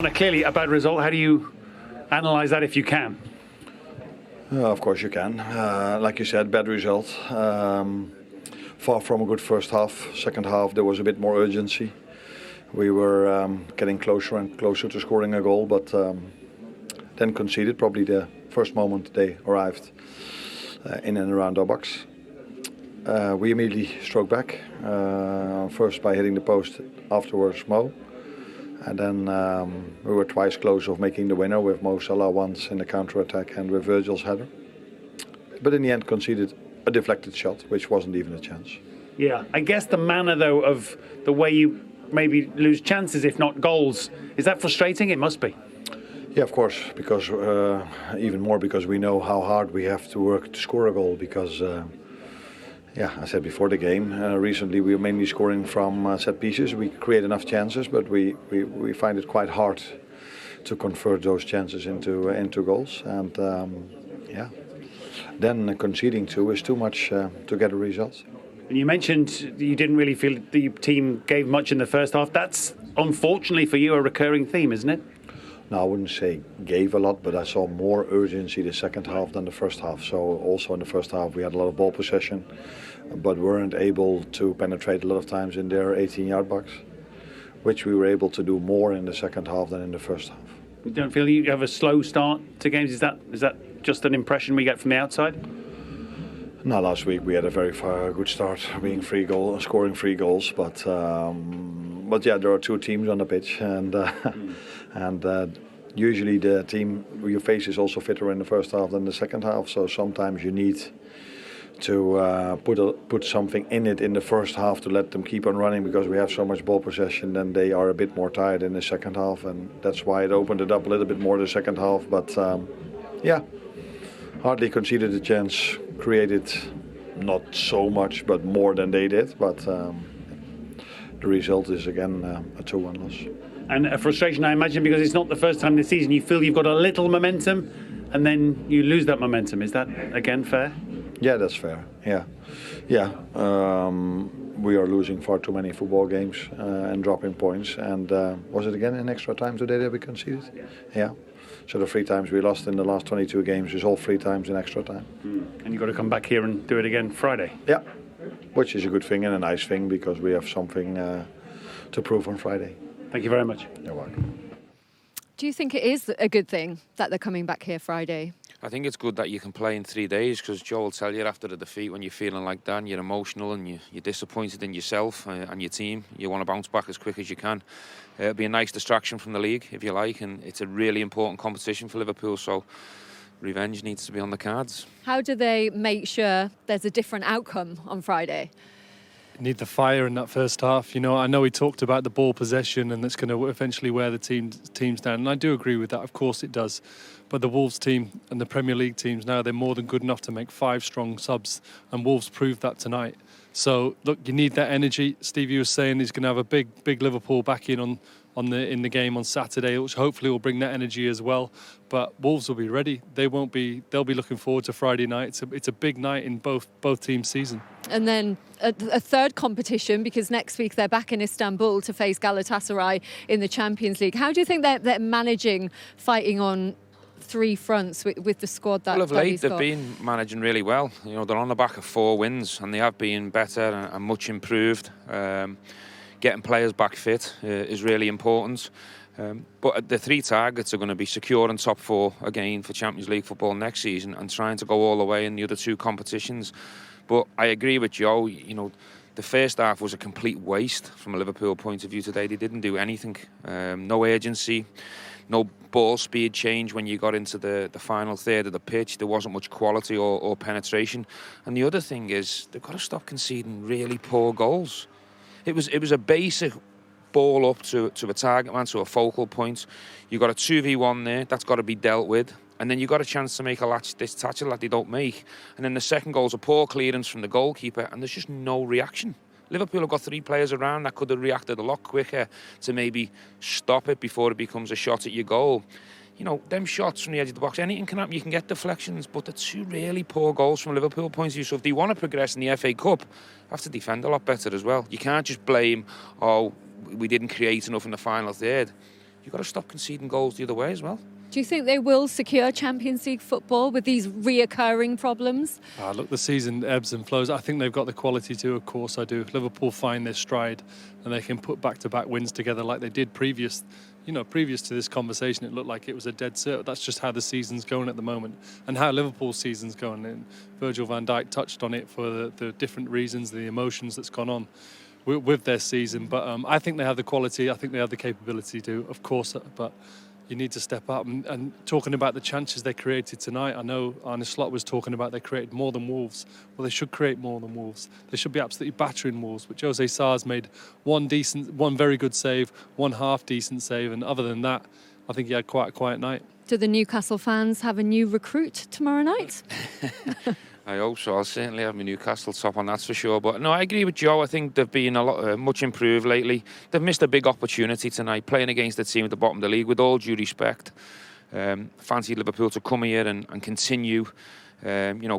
Clearly a bad result. How do you analyse that if you can? Of course you can. Like you said, bad result. Far from a good first half. Second half there was a bit more urgency. We were getting closer and closer to scoring a goal, but then conceded probably the first moment they arrived in and around our box. We immediately struck back, first by hitting the post, afterwards Mo. And then we were twice close of making the winner, with Mo Salah once in the counter-attack and with Virgil's header. But in the end conceded a deflected shot, which wasn't even a chance. Yeah, I guess the manner though of the way you maybe lose chances, if not goals, is that frustrating? It must be. Yeah, of course, because even more because we know how hard we have to work to score a goal, because I said before the game, recently we were mainly scoring from set pieces. We create enough chances, but we find it quite hard to convert those chances into goals. And then conceding two is too much to get a result. And you mentioned you didn't really feel the team gave much in the first half. That's unfortunately for you a recurring theme, isn't it? No, I wouldn't say gave a lot, but I saw more urgency the second half than the first half. So also in the first half we had a lot of ball possession, but weren't able to penetrate a lot of times in their 18-yard box, which we were able to do more in the second half than in the first half. You don't feel you have a slow start to games? Is that just an impression we get from the outside? No, last week we had a very good start, scoring 3 goals, but yeah, there are 2 teams on the pitch, and usually the team you face is also fitter in the first half than the second half. So sometimes you need to put something in it in the first half to let them keep on running, because we have so much ball possession. Then they are a bit more tired in the second half, and that's why it opened it up a little bit more the second half. But hardly conceded a chance, created not so much, but more than they did. But the result is again a 2-1 loss. And a frustration, I imagine, because it's not the first time this season you feel you've got a little momentum and then you lose that momentum. Is that, again, fair? Yeah, that's fair. Yeah. We are losing far too many football games and dropping points. And was it again in extra time today that we conceded? Yeah. So the 3 times we lost in the last 22 games is all 3 times in extra time. And you've got to come back here and do it again Friday? Yeah, which is a good thing and a nice thing, because we have something to prove on Friday. Thank you very much. You're welcome. Do you think it is a good thing that they're coming back here Friday? I think it's good that you can play in 3 days, because Joe will tell you after the defeat, when you're feeling like that and you're emotional and you're disappointed in yourself and your team, you want to bounce back as quick as you can. It'll be a nice distraction from the league, if you like, and it's a really important competition for Liverpool, so revenge needs to be on the cards. How do they make sure there's a different outcome on Friday? Need the fire in that first half. You know, I know he talked about the ball possession and that's going to eventually wear the teams down, and I do agree with that. Of course it does. But the Wolves team and the Premier League teams now, they're more than good enough to make 5 strong subs, and Wolves proved that tonight. So look, you need that energy. Stevie was saying he's going to have a big Liverpool back in the game on Saturday, which hopefully will bring that energy as well. But Wolves will be ready. They'll be looking forward to Friday night. It's a big night in both teams' season. And then a third competition, because next week they're back in Istanbul to face Galatasaray in the Champions League. How do you think they're managing fighting on 3 fronts with the squad that of late they've been managing really well. You know, they're on the back of 4 wins, and they have been better and much improved. Getting players back fit is really important. But the 3 targets are going to be securing top 4 again for Champions League football next season, and trying to go all the way in the other 2 competitions. But I agree with Joe. You know, the first half was a complete waste from a Liverpool point of view today. They didn't do anything. No urgency, no ball speed change when you got into the final third of the pitch. There wasn't much quality or penetration. And the other thing is, they've got to stop conceding really poor goals. It was a basic ball up to a target man, to a focal point. You got a 2v1 there, that's got to be dealt with. And then you got a chance to make a latch-this tackle that they don't make. And then the second goal's a poor clearance from the goalkeeper, and there's just no reaction. Liverpool have got 3 players around that could have reacted a lot quicker to maybe stop it before it becomes a shot at your goal. You know, them shots from the edge of the box, anything can happen. You can get deflections, but they're 2 really poor goals from a Liverpool point of view. So if they want to progress in the FA Cup, they have to defend a lot better as well. You can't just blame, we didn't create enough in the final third. you've got to stop conceding goals the other way as well. Do you think they will secure Champions League football with these reoccurring problems? Look, the season ebbs and flows. I think they've got the quality to, of course I do. Liverpool find their stride and they can put back-to-back wins together like they did previous to this conversation. It looked like it was a dead cert. That's just how the season's going at the moment and how Liverpool's season's going. And Virgil van Dijk touched on it for the different reasons, the emotions that's gone on with their season. But I think they have the quality. I think they have the capability to, of course, but you need to step up. And talking about the chances they created tonight, I know Arne was talking about they created more than Wolves. Well, they should create more than Wolves. They should be absolutely battering Wolves. But Jose Sar's made one very good save, one half decent save, and other than that, I think he had quite a quiet night. Do the Newcastle fans have a new recruit tomorrow night? I hope so. I'll certainly have my Newcastle top on, that's for sure. But no, I agree with Joe. I think they've been much improved lately. They've missed a big opportunity tonight, playing against a team at the bottom of the league. With all due respect, fancy Liverpool to come here and continue,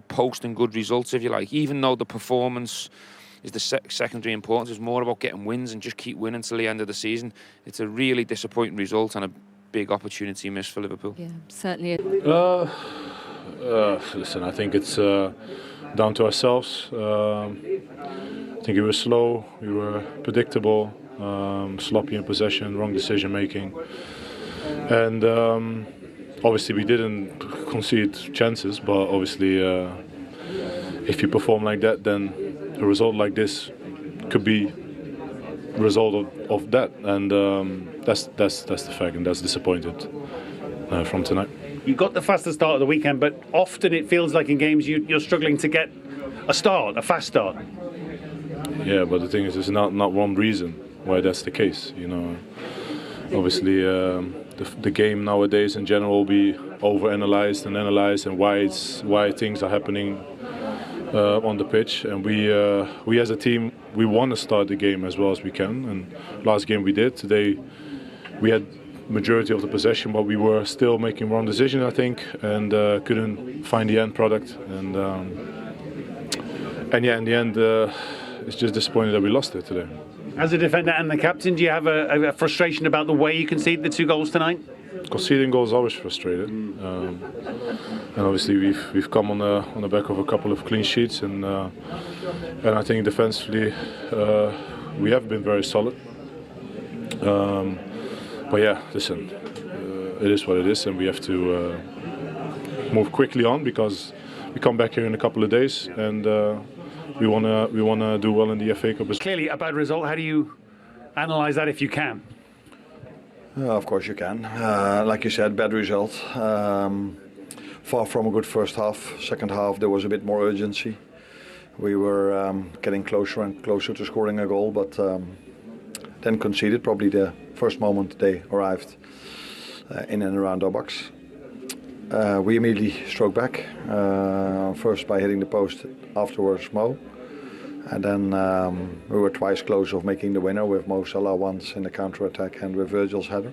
posting good results, if you like. Even though the performance is the secondary importance, it's more about getting wins and just keep winning till the end of the season. It's a really disappointing result and a big opportunity missed for Liverpool. Yeah, certainly. Listen, I think it's down to ourselves. I think we were slow, we were predictable, sloppy in possession, wrong decision making, and obviously we didn't concede chances. But obviously, if you perform like that, then a result like this could be a result of that, and that's the fact, and that's disappointed from tonight. You got the fastest start of the weekend, but often it feels like in games you're struggling to get a fast start. Yeah, but the thing is, there's not one reason why that's the case. Obviously, the game nowadays in general will be overanalyzed and analyzed, and why things are happening on the pitch. And we as a team, we want to start the game as well as we can. And last game we did. Today, we had majority of the possession, but we were still making wrong decisions, I think, and couldn't find the end product. And yeah, in the end, it's just disappointing that we lost it today. As a defender and the captain, do you have a frustration about the way you conceded the 2 goals tonight? Conceding goals is always frustrated, and obviously we've come on the back of a couple of clean sheets, and I think defensively we have been very solid. But yeah, listen, it is what it is, and we have to move quickly on because we come back here in a couple of days, and we wanna do well in the FA Cup. Clearly a bad result. How do you analyse that if you can? Of course you can. Like you said, bad result. Far from a good first half. Second half there was a bit more urgency. We were getting closer and closer to scoring a goal, but then conceded probably the first moment they arrived in and around our box. We immediately struck back, first by hitting the post, afterwards Mo. And then we were twice close of making the winner, with Mo Salah once in the counter-attack and with Virgil's header.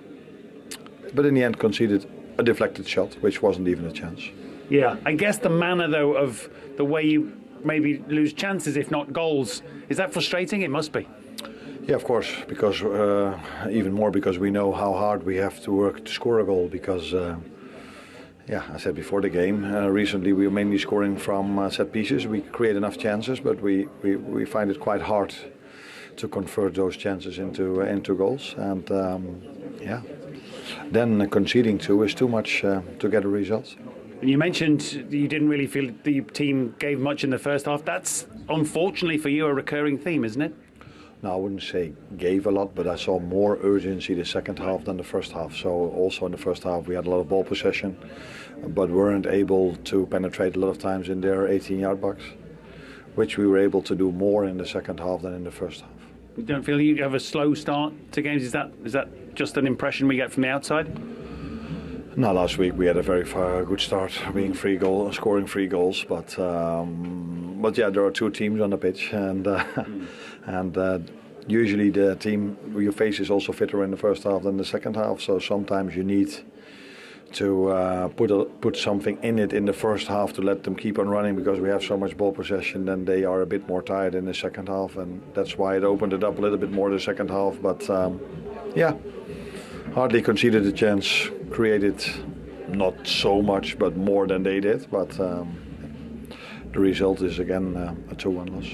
But in the end conceded a deflected shot, which wasn't even a chance. Yeah, I guess the manner though of the way you maybe lose chances, if not goals, is that frustrating? It must be. Yeah, of course, because even more because we know how hard we have to work to score a goal. Because, I said before the game, recently we were mainly scoring from set pieces. We create enough chances, but we find it quite hard to convert those chances into goals. And then conceding 2 is too much to get a result. You mentioned you didn't really feel the team gave much in the first half. That's unfortunately for you a recurring theme, isn't it? No, I wouldn't say gave a lot, but I saw more urgency the second half than the first half. So also in the first half we had a lot of ball possession, but weren't able to penetrate a lot of times in their 18-yard box, which we were able to do more in the second half than in the first half. You don't feel you have a slow start to games? Is that just an impression we get from the outside? No, last week we had a very good start, scoring 3 goals. But yeah, there are 2 teams on the pitch, and usually the team you face is also fitter in the first half than the second half. So sometimes you need to put something in it in the first half to let them keep on running, because we have so much ball possession. Then they are a bit more tired in the second half, and that's why it opened it up a little bit more the second half. But hardly conceded a chance, created not so much, but more than they did. But the result is again a 2-1 loss.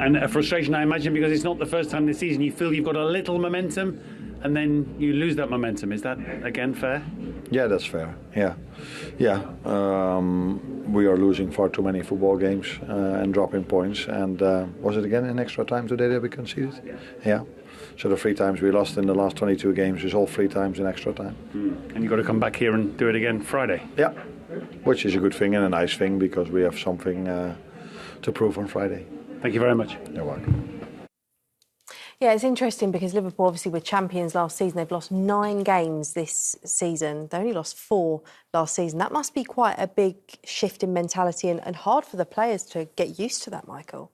And a frustration, I imagine, because it's not the first time this season you feel you've got a little momentum and then you lose that momentum. Is that, again, fair? Yeah, that's fair. Yeah. We are losing far too many football games and dropping points. And was it again in extra time today that we conceded? Yeah. So the 3 times we lost in the last 22 games is all 3 times in extra time. And you've got to come back here and do it again Friday. Yeah, which is a good thing and a nice thing because we have something to prove on Friday. Thank you very much. You're welcome. Yeah, it's interesting because Liverpool obviously were champions last season. They've lost 9 games this season. They only lost 4 last season. That must be quite a big shift in mentality and hard for the players to get used to that, Michael.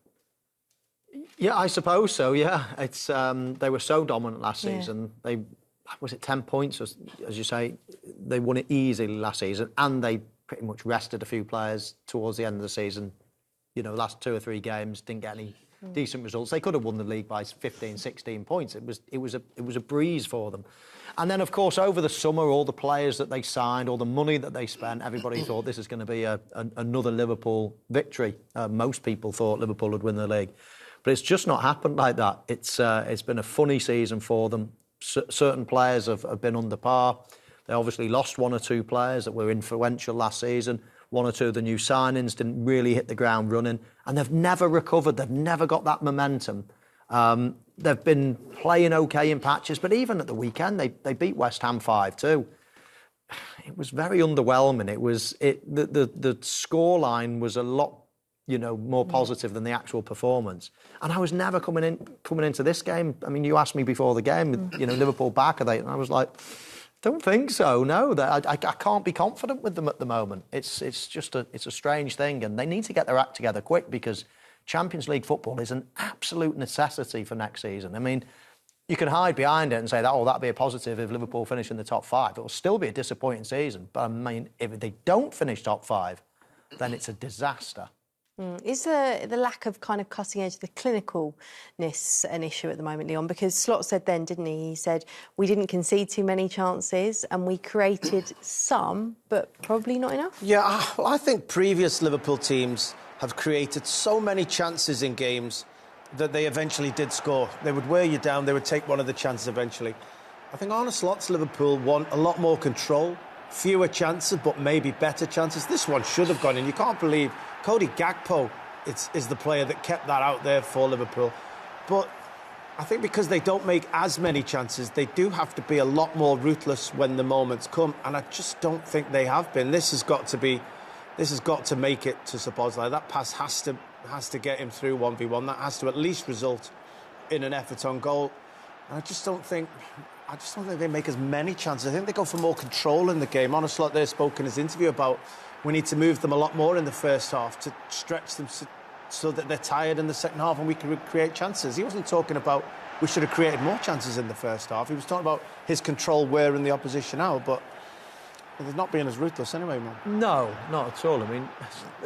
Yeah, I suppose so, yeah. It's they were so dominant last season. They, was it 10 points, as you say? They won it easily last season and they pretty much rested a few players towards the end of the season. You know, last 2 or 3 games, didn't get any decent results. They could have won the league by 15, 16 points. It was a breeze for them. And then, of course, over the summer, all the players that they signed, all the money that they spent, everybody thought this is going to be another Liverpool victory. Most people thought Liverpool would win the league. But it's just not happened like that. It's been a funny season for them. Certain players have been under par. They obviously lost 1 or 2 players that were influential last season. 1 or 2 of the new signings didn't really hit the ground running. And they've never recovered. They've never got that momentum. They've been playing OK in patches. But even at the weekend, they beat West Ham 5-2. It was very underwhelming. The scoreline was a lot more positive than the actual performance. And I was never coming into this game. I mean, you asked me before the game, Liverpool back, are they? And I was like, don't think so. No, I can't be confident with them at the moment. It's a strange thing, and they need to get their act together quick because Champions League football is an absolute necessity for next season. I mean, you can hide behind it and say that'd be a positive if Liverpool finish in the top 5. It will still be a disappointing season. But I mean, if they don't finish top 5, then it's a disaster. Is the lack of kind of cutting edge, the clinicalness, an issue at the moment, Leon? Because Slot said then, didn't he? He said, we didn't concede too many chances and we created some, but probably not enough? Yeah, well, I think previous Liverpool teams have created so many chances in games that they eventually did score. They would wear you down, they would take one of the chances eventually. I think Arne Slot's Liverpool want a lot more control, fewer chances, but maybe better chances. This one should have gone in. You can't believe Cody Gakpo is the player that kept that out there for Liverpool. But I think because they don't make as many chances, they do have to be a lot more ruthless when the moments come. And I just don't think they have been. This has got to make it to Szoboszlai. That pass has to get him through 1v1. That has to at least result in an effort on goal. And I just don't think they make as many chances. I think they go for more control in the game. Arne Slot there spoke in his interview about we need to move them a lot more in the first half to stretch them so that they're tired in the second half and we can create chances. He wasn't talking about we should have created more chances in the first half. He was talking about his control wearing the opposition out, but they're not being as ruthless anyway, man. No, not at all. I mean,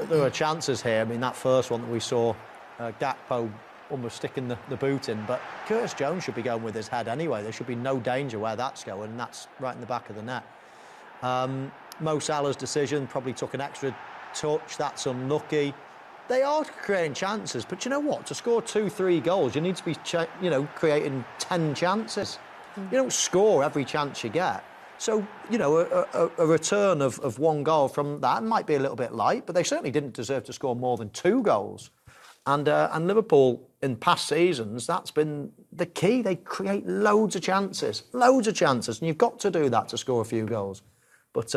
there were chances here. I mean, that first one that we saw, Gakpo almost sticking the boot in, but Curtis Jones should be going with his head anyway. There should be no danger where that's going, and that's right in the back of the net. Mo Salah's decision probably took an extra touch. That's unlucky. They are creating chances, but you know what? To score 2-3 goals, you need to be, creating 10 chances. You don't score every chance you get. So, a return of 1 goal from that might be a little bit light, but they certainly didn't deserve to score more than 2 goals. And Liverpool, in past seasons, that's been the key. They create loads of chances, and you've got to do that to score a few goals. But,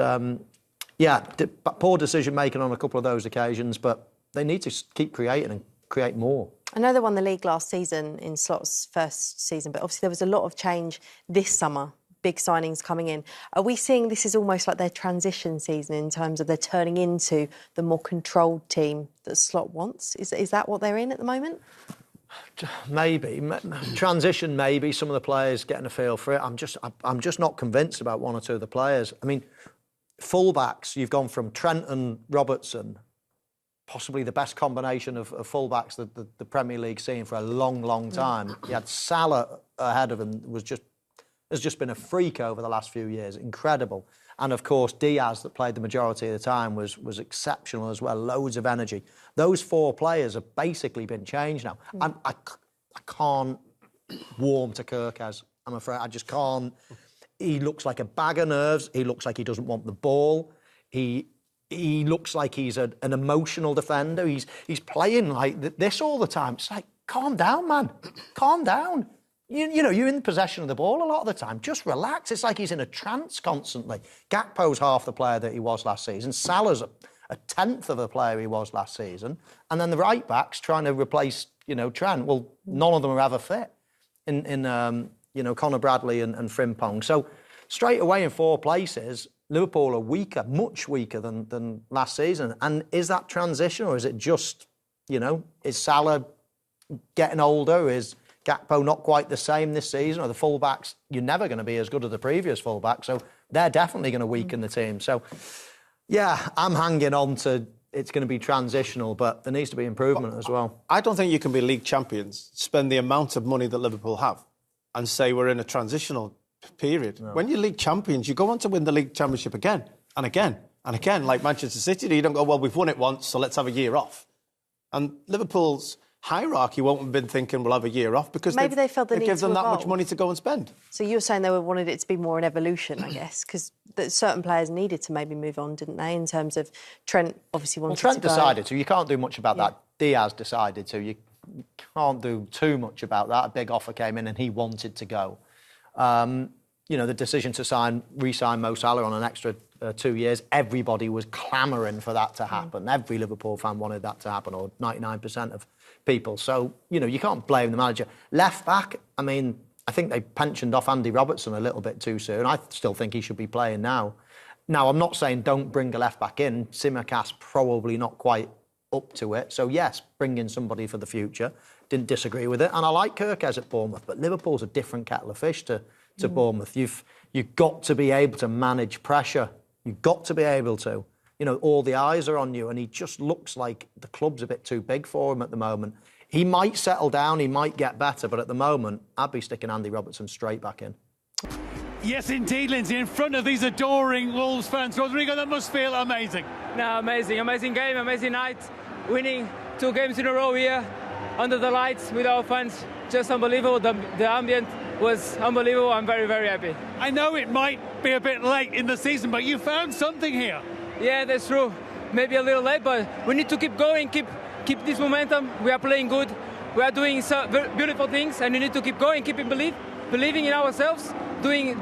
poor decision-making on a couple of those occasions, but they need to keep creating and create more. I know they won the league last season in Slot's first season, but obviously there was a lot of change this summer, big signings coming in. Are we seeing this is almost like their transition season in terms of they're turning into the more controlled team that Slot wants? Is that what they're in at the moment? Maybe. Transition, maybe. Some of the players getting a feel for it. I'm just not convinced about 1 or 2 of the players. I mean, fullbacks, you've gone from Trent and Robertson, possibly the best combination of fullbacks that the Premier League's seen for a long, long time. You had Salah ahead of him, was just has just been a freak over the last few years. Incredible. And of course, Diaz, that played the majority of the time, was exceptional as well. Loads of energy. Those 4 players have basically been changed now. I can't warm to Kirkaz. I'm afraid I just can't. He looks like a bag of nerves. He looks like he doesn't want the ball. He looks like he's an emotional defender. He's playing like this all the time. It's like, calm down, man. Calm down. You know, you're in possession of the ball a lot of the time. Just relax. It's like he's in a trance constantly. Gakpo's half the player that he was last season. Salah's a tenth of the player he was last season. And then the right-backs trying to replace, Trent. Well, none of them are ever fit in Conor Bradley and Frimpong. So straight away in 4 places, Liverpool are weaker, much weaker than last season. And is that transition, or is it just, is Salah getting older? Is Gakpo not quite the same this season? Or the fullbacks, you're never going to be as good as the previous fullback. So they're definitely going to weaken the team. So, yeah, I'm hanging on to it's going to be transitional, but there needs to be improvement as well. I don't think you can be league champions, spend the amount of money that Liverpool have, and say we're in a transitional period. No. When you're league champions, you go on to win the league championship again and again and again, like Manchester City. You don't go, well, we've won it once, so let's have a year off. And Liverpool's hierarchy won't have been thinking we'll have a year off because maybe they felt the need give them to that evolve. much money to go and spend. So you're saying they wanted it to be more an evolution, I guess, because certain players needed to maybe move on, didn't they? In terms of Trent, obviously wanted to go. Trent decided to. You can't do much about that. Diaz decided to. You can't do too much about that. A big offer came in and he wanted to go. The decision to re-sign Mo Salah on an extra 2 years, everybody was clamouring for that to happen. Every Liverpool fan wanted that to happen, or 99% of people. So, you can't blame the manager. Left back, I think they pensioned off Andy Robertson a little bit too soon. I still think he should be playing now. Now, I'm not saying don't bring a left back in. Tsimikas probably not quite up to it. So, yes, bring in somebody for the future. Didn't disagree with it. And I like Kirkaz at Bournemouth, but Liverpool's a different kettle of fish to Bournemouth. You've got to be able to manage pressure. You've got to be able to. All the eyes are on you, and he just looks like the club's a bit too big for him at the moment. He might settle down, he might get better, but at the moment, I'd be sticking Andy Robertson straight back in. Yes, indeed, Lindsay, in front of these adoring Wolves fans. Rodrigo, that must feel amazing. No, amazing. Amazing game, amazing night. Winning 2 games in a row here, under the lights with our fans. Just unbelievable. The ambient was unbelievable. I'm very, very happy. I know it might be a bit late in the season, but you found something here. Yeah, that's true. Maybe a little late, but we need to keep going, keep this momentum. We are playing good. We are doing beautiful things, and we need to keep going, keeping believing in ourselves, doing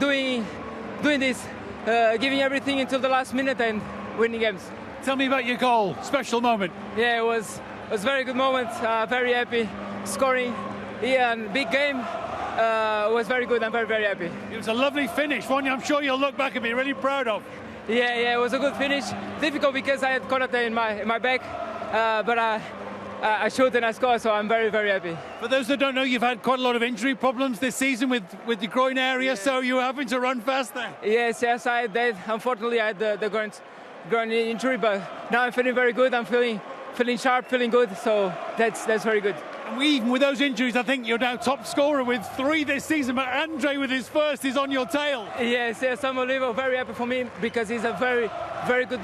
this, giving everything until the last minute and winning games. Tell me about your goal. Special moment. Yeah, it was a very good moment. Very happy. Scoring here and big game. Was very good. I'm very, very happy. It was a lovely finish, one I'm sure you'll look back and be really proud of. Yeah, it was a good finish. Difficult because I had Konate in my back, but I shot and I scored, so I'm very, very happy. For those that don't know, you've had quite a lot of injury problems this season with the groin area, so you were having to run fast there. Yes, I did. Unfortunately, I had the groin injury, but now I'm feeling very good. I'm feeling sharp, feeling good, so that's very good. And even with those injuries, I think you're now top scorer with 3 this season, but Andre with his first is on your tail. Yes, unbelievable. Very happy for me because he's a very, very good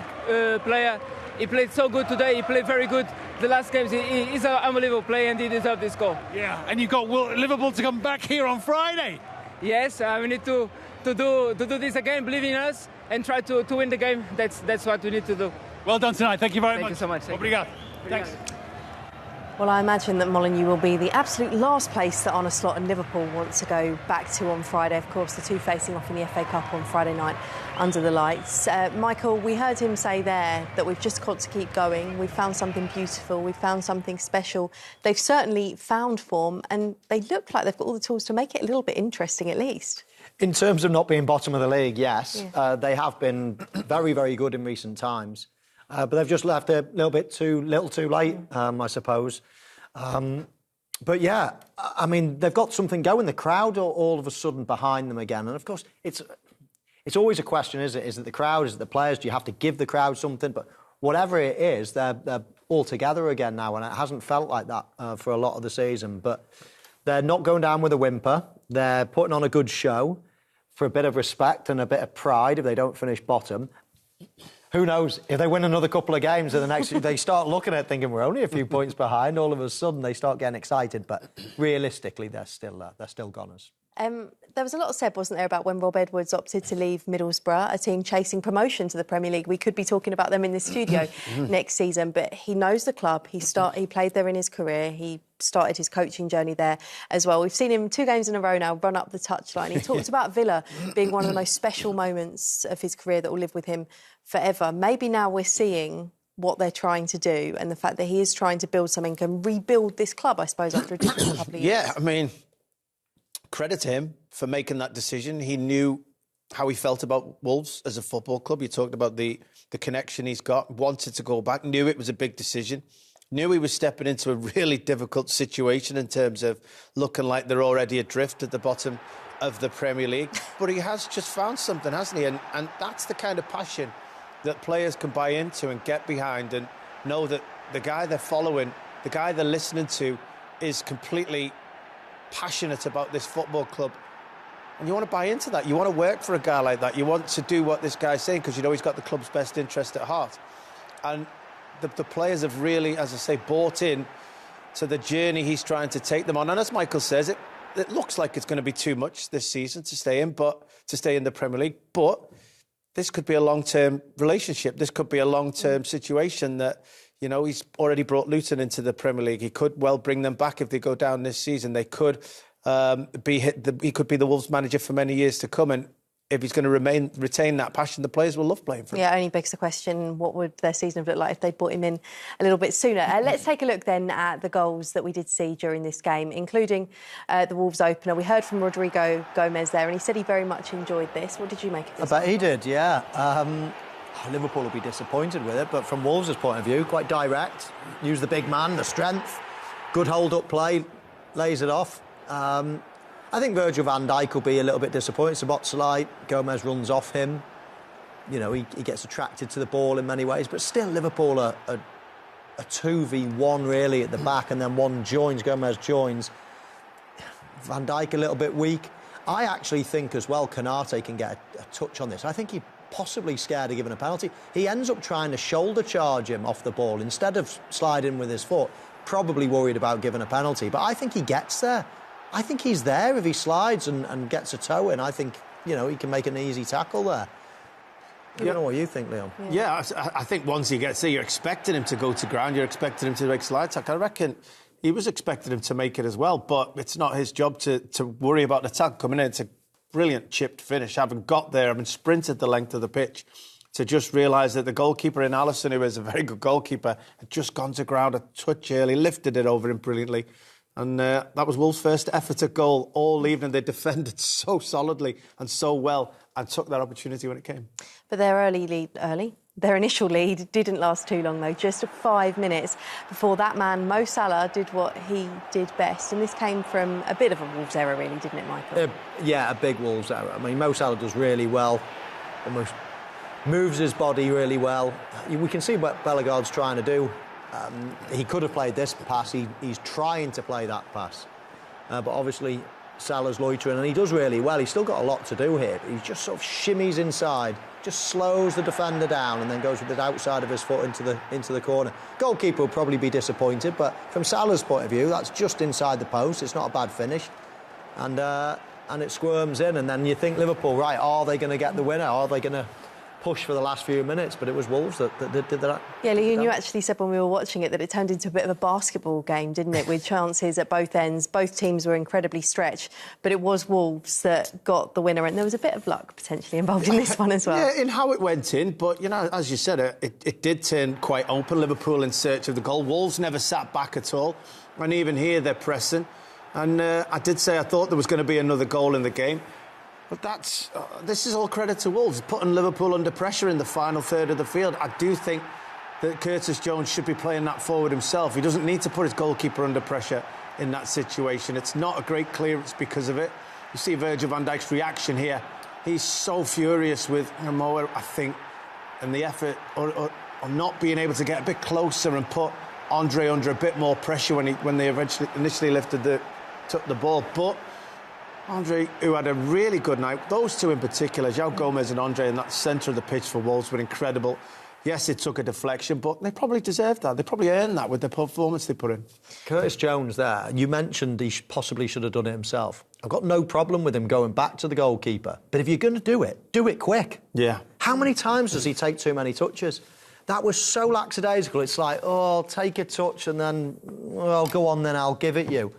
player. He played so good today. He played very good the last games. He's an unbelievable player and he deserves this goal. Yeah, and you've got Liverpool to come back here on Friday. Yes, we need to do this again, believe in us and try to win the game. That's what we need to do. Well done tonight. Thank you very much. Thank you so much. Obrigado. Thanks. Well, I imagine that Molineux will be the absolute last place that Arne Slot and Liverpool want to go back to on Friday. Of course, the two facing off in the FA Cup on Friday night under the lights. Michael, we heard him say there that we've just got to keep going. We've found something beautiful. We've found something special. They've certainly found form and they look like they've got all the tools to make it a little bit interesting at least. In terms of not being bottom of the league, yes. Yeah. They have been very, very good in recent times. But they've just left a little too late, I suppose. But yeah, I mean, they've got something going. The crowd are all of a sudden behind them again. And of course, it's always a question, is it? Is it the crowd? Is it the players? Do you have to give the crowd something? But whatever it is, they're all together again now. And it hasn't felt like that for a lot of the season. But they're not going down with a whimper. They're putting on a good show. for a bit of respect and a bit of pride if they don't finish bottom. Who knows, if they win another couple of games and the next they start looking at it thinking we're only a few points behind, all of a sudden they start getting excited, but realistically they're still goners. There was a lot said, wasn't there, about when Rob Edwards opted to leave Middlesbrough, a team chasing promotion to the Premier League. We could be talking about them in the studio next season, but he knows the club. He played there in his career. He started his coaching journey there as well. We've seen him 2 games in a row now run up the touchline. He talked about Villa being one of the most special moments of his career that will live with him forever. Maybe now we're seeing what they're trying to do and the fact that he is trying to build something and rebuild this club, I suppose, after a difficult couple of years. Yeah, I mean, credit to him for making that decision. He knew how he felt about Wolves as a football club. He talked about the connection he's got, wanted to go back, knew it was a big decision, knew he was stepping into a really difficult situation in terms of looking like they're already adrift at the bottom of the Premier League. But he has just found something, hasn't he? And that's the kind of passion that players can buy into and get behind and know that the guy they're following, the guy they're listening to is completely passionate about this football club. And you want to buy into that. You want to work for a guy like that. You want to do what this guy's saying because you know he's got the club's best interest at heart. And the players have really, as I say, bought in to the journey he's trying to take them on. And as Michael says, it looks like it's going to be too much this season to stay in the Premier League. But this could be a long-term relationship. This could be a long-term situation that, you know, he's already brought Luton into the Premier League. He could well bring them back if they go down this season. They could he could be the Wolves manager for many years to come. And if he's going to retain that passion, the players will love playing for him. Yeah, only begs the question, what would their season have looked like if they brought him in a little bit sooner? Let's take a look then at the goals that we did see during this game, including the Wolves opener. We heard from Rodrigo Gomez there, and he said he very much enjoyed this. What did you make of this? I bet he did, yeah. Liverpool will be disappointed with it, but from Wolves' point of view, quite direct. Use the big man, the strength, good hold-up play, lays it off. I think Virgil van Dijk will be a little bit disappointed. Szoboszlai, Gomez runs off him. You know, he gets attracted to the ball in many ways, but still Liverpool are a 2v1 really at the back, and then one joins, Gomez joins. Van Dijk a little bit weak. I actually think as well Konate can get a touch on this. I think he possibly scared of giving a penalty. He ends up trying to shoulder charge him off the ball instead of sliding with his foot, probably worried about giving a penalty. But I think he gets there. I think he's there if he slides and gets a toe in. I think, you know, he can make an easy tackle there. I don't know what you think, Leon. Yeah, I think once he gets there, you're expecting him to go to ground, you're expecting him to make slide tackle. I reckon he was expecting him to make it as well, but it's not his job to worry about the tackle coming in. It's a brilliant chipped finish, having got there, having sprinted the length of the pitch, to just realise that the goalkeeper in Alisson, who is a very good goalkeeper, had just gone to ground a touch early, lifted it over him brilliantly. And that was Wolves' first effort at goal all evening. They defended so solidly and so well and took that opportunity when it came. But their their initial lead didn't last too long, though. Just 5 minutes before that man, Mo Salah, did what he did best. And this came from a bit of a Wolves error, really, didn't it, Michael? Yeah, a big Wolves error. I mean, Mo Salah does really well. Almost moves his body really well. We can see what Bellegarde's trying to do. He could have played this pass. He's trying to play that pass. But obviously, Salah's loitering, and he does really well. He's still got a lot to do here. He just sort of shimmies inside, just slows the defender down, and then goes with the outside of his foot into the corner. Goalkeeper will probably be disappointed, but from Salah's point of view, that's just inside the post. It's not a bad finish. And it squirms in, and then you think Liverpool, right, are they going to get the winner? Are they going to push for the last few minutes? But it was Wolves that did that. Yeah, Leon, you actually said when we were watching it that it turned into a bit of a basketball game, didn't it, with chances at both ends. Both teams were incredibly stretched, but it was Wolves that got the winner, and there was a bit of luck potentially involved in this one as well. Yeah, in how it went in, but, you know, as you said, it did turn quite open. Liverpool in search of the goal. Wolves never sat back at all, and even here they're pressing. And I did say I thought there was going to be another goal in the game. But this is all credit to Wolves, putting Liverpool under pressure in the final third of the field. I do think that Curtis Jones should be playing that forward himself. He doesn't need to put his goalkeeper under pressure in that situation. It's not a great clearance because of it. You see Virgil van Dijk's reaction here. He's so furious with Moa, I think, and the effort or not being able to get a bit closer and put Andre under a bit more pressure when they initially took the ball. But Andre, who had a really good night. Those two in particular, João Gomez and Andre, in that centre of the pitch for Wolves were incredible. Yes, it took a deflection, but they probably deserved that. They probably earned that with the performance they put in. Curtis Jones there, you mentioned he possibly should have done it himself. I've got no problem with him going back to the goalkeeper. But if you're going to do it quick. Yeah. How many times does he take too many touches? That was so lackadaisical. It's like, oh, I'll take a touch and then, well, go on then, I'll give it you.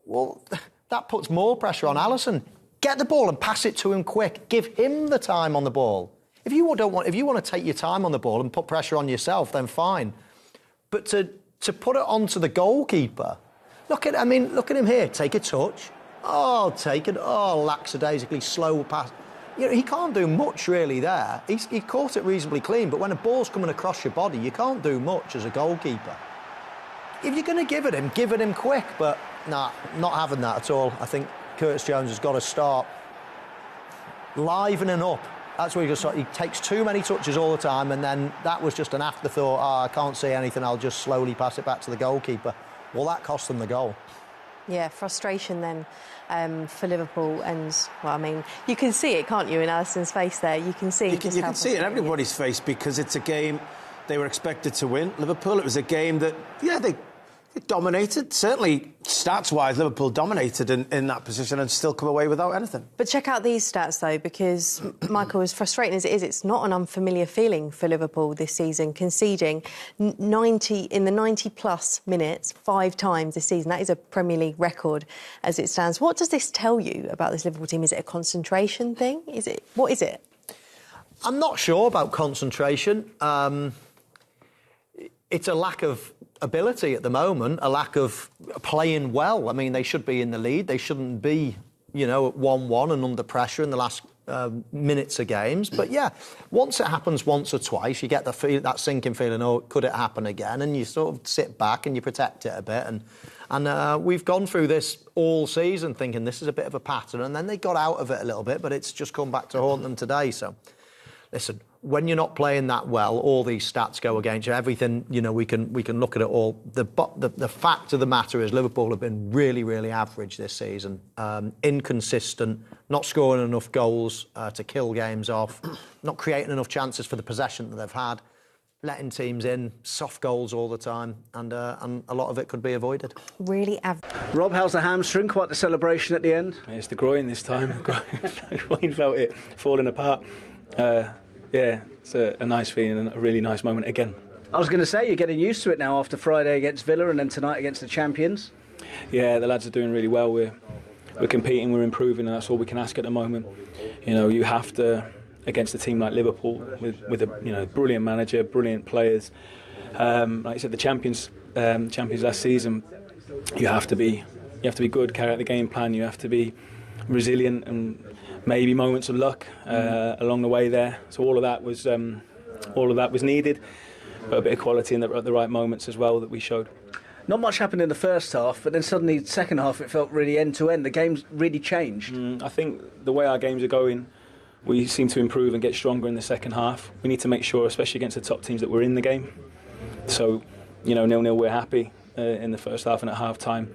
Well, that puts more pressure on Alisson. Get the ball and pass it to him quick. Give him the time on the ball. If you want to take your time on the ball and put pressure on yourself, then fine. But to put it onto the goalkeeper, look at him here. Take a touch. Oh, take it. Oh, lackadaisically slow pass. You know, he can't do much really there. He caught it reasonably clean, but when a ball's coming across your body, you can't do much as a goalkeeper. If you're going to give it him quick. But nah, not having that at all. I think Curtis Jones has got to start livening up. That's where he takes too many touches all the time, and then that was just an afterthought. Oh, I can't see anything, I'll just slowly pass it back to the goalkeeper. Well, that cost them the goal. Yeah, frustration then for Liverpool, and well, I mean, you can see it, can't you, in Alisson's face there? You can see. You can see it in everybody's face, because it's a game they were expected to win. Liverpool, it was a game that, yeah, they dominated. Certainly, stats-wise, Liverpool dominated in that position and still come away without anything. But check out these stats, though, because, Michael, as frustrating as it is, it's not an unfamiliar feeling for Liverpool this season, conceding 90 in the 90-plus minutes 5 times this season. That is a Premier League record as it stands. What does this tell you about this Liverpool team? Is it a concentration thing? What is it? I'm not sure about concentration. It's a lack of ability at the moment, a lack of playing well. I mean, they should be in the lead. They shouldn't be, at 1-1 and under pressure in the last minutes of games. But yeah, once it happens once or twice, you get that sinking feeling, oh, could it happen again? And you sort of sit back and you protect it a bit. And we've gone through this all season thinking this is a bit of a pattern. And then they got out of it a little bit, but it's just come back to haunt them today. So, listen, when you're not playing that well, all these stats go against you. Everything, we can look at it all. The fact of the matter is Liverpool have been really, really average this season. Inconsistent, not scoring enough goals to kill games off, not creating enough chances for the possession that they've had, letting teams in, soft goals all the time, and a lot of it could be avoided. Really average. Rob, how's the hamstring? Quite the celebration at the end. It's the groin this time. Wayne felt it falling apart. Yeah, it's a nice feeling and a really nice moment again. I was going to say, you're getting used to it now after Friday against Villa and then tonight against the champions. Yeah, the lads are doing really well. We're competing, we're improving, and that's all we can ask at the moment. You have to, against a team like Liverpool, with a brilliant manager, brilliant players. Like I said, the champions last season, you have to be good, carry out the game plan. You have to be resilient and maybe moments of luck along the way there. So all of that was needed, but a bit of quality at the right moments as well that we showed. Not much happened in the first half, but then suddenly second half it felt really end to end. The game's really changed. I think the way our games are going, we seem to improve and get stronger in the second half. We need to make sure, especially against the top teams, that we're in the game. So 0-0 we're happy in the first half and at half time.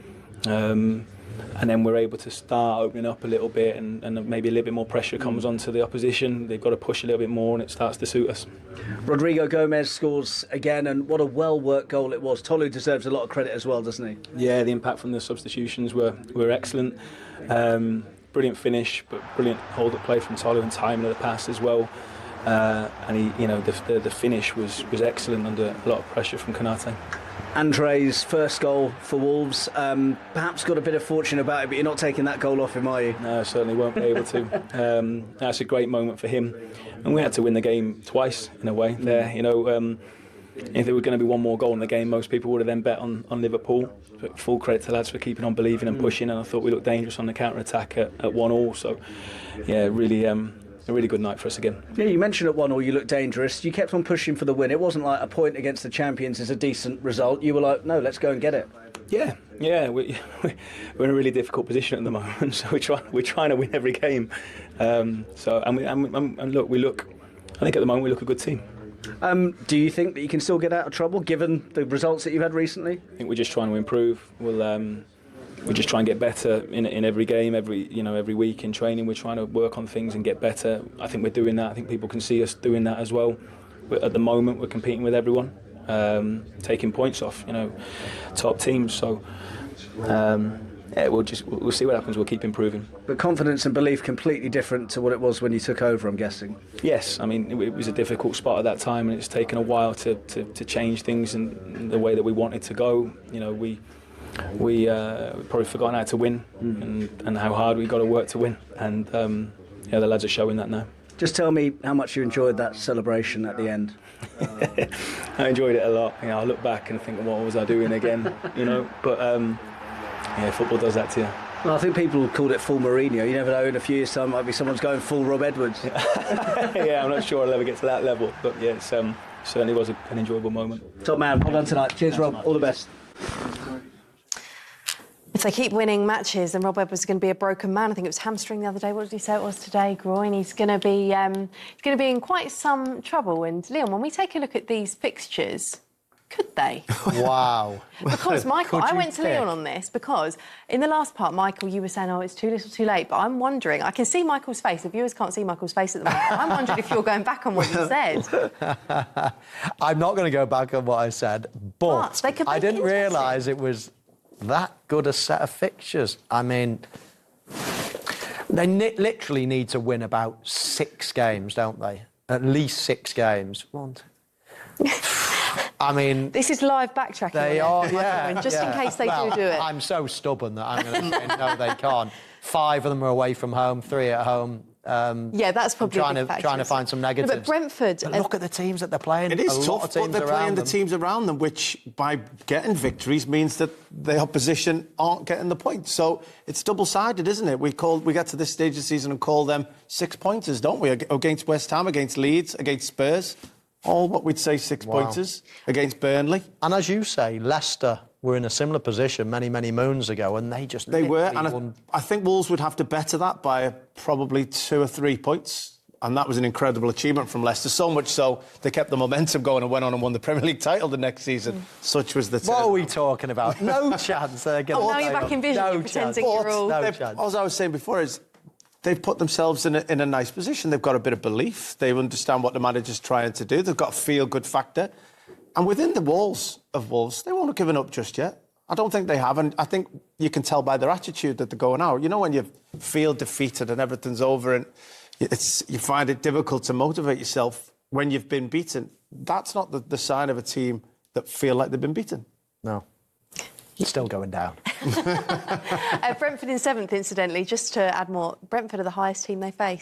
And then we're able to start opening up a little bit, and maybe a little bit more pressure comes onto the opposition. They've got to push a little bit more and it starts to suit us. Rodrigo Gomez scores again, and what a well-worked goal it was. Tolu deserves a lot of credit as well, doesn't he? Yeah, the impact from the substitutions were excellent. Brilliant finish, but brilliant hold-up play from Tolu and timing of the pass as well. And he, the finish was excellent under a lot of pressure from Konate. Andre's first goal for Wolves, perhaps got a bit of fortune about it, but you're not taking that goal off him, are you? No, certainly won't be able to. That's a great moment for him, and we had to win the game twice in a way there. If there were going to be one more goal in the game, most people would have then bet on Liverpool. But full credit to the lads for keeping on believing and pushing, and I thought we looked dangerous on the counter-attack at 1-1. So, yeah, really a really good night for us again. Yeah, you mentioned at 1-1 you looked dangerous. You kept on pushing for the win. It wasn't like a point against the champions is a decent result. You were like, no, let's go and get it. Yeah, we're in a really difficult position at the moment, so we're trying to win every game. And look. I think at the moment we look a good team. Do you think that you can still get out of trouble given the results that you've had recently? I think we're just trying to improve. We'll we just try and get better in every game, every week in training. We're trying to work on things and get better. I think we're doing that. I think people can see us doing that as well. At the moment, we're competing with everyone, taking points off, top teams. So we'll see what happens. We'll keep improving. But confidence and belief completely different to what it was when you took over, I'm guessing. Yes, I mean it was a difficult spot at that time, and it's taken a while to change things in the way that we wanted to go. We probably forgotten how to win and how hard we got to work to win, and the lads are showing that now. Just tell me how much you enjoyed that celebration at the end. I enjoyed it a lot. I look back and think, what was I doing again? But football does that to you. Well, I think people called it full Mourinho. You never know, in a few years' time, might be someone's going full Rob Edwards. Yeah, I'm not sure I'll ever get to that level, but yeah, it certainly was an enjoyable moment. Top man, well done tonight. Cheers, Rob. All the best. If they keep winning matches, then Rob Edwards is going to be a broken man. I think it was hamstring the other day. What did he say it was today? Groin. He's going to be in quite some trouble. And Leon, when we take a look at these fixtures, could they? Wow. Because Michael, I went to Leon on this because in the last part, Michael, you were saying, it's too little, too late. But I'm wondering, I can see Michael's face. The viewers can't see Michael's face at the moment. I'm wondering if you're going back on what you said. I'm not going to go back on what I said, but I didn't realise it was that good a set of fixtures. I mean, they literally need to win about 6 games, don't they? At least 6 games. I mean, this is live backtracking. They are, yeah. Just in case they do it. I'm so stubborn that I'm going to say no, they can't. 5 of them are away from home, 3 at home. That's probably trying to find some negatives. No, but Brentford. But look at the teams that they're playing. It is tough, but they're playing the teams around them, which by getting victories means that the opposition aren't getting the points. So it's double-sided, isn't it? We get to this stage of the season and call them 6-pointers, don't we? Against West Ham, against Leeds, against Spurs. All what we'd say 6-pointers against Burnley. And as you say, Leicester were in a similar position many, many moons ago, and they were, and I think Wolves would have to better that by probably 2 or 3 points, and that was an incredible achievement from Leicester. So much so they kept the momentum going and went on and won the Premier League title the next season. Such was the. What are we talking about? No chance they're going. Now you're back in vision. You're pretending you're all. No chance. As I was saying before, is they've put themselves in a nice position. They've got a bit of belief. They understand what the manager's trying to do. They've got a feel-good factor. And within the walls of Wolves, they won't have given up just yet. I don't think they have. And I think you can tell by their attitude that they're going out. You know, when you feel defeated and everything's over and you find it difficult to motivate yourself when you've been beaten, that's not the sign of a team that feel like they've been beaten. No. Still going down. Brentford in 7th, incidentally, just to add more, Brentford are the highest team they face.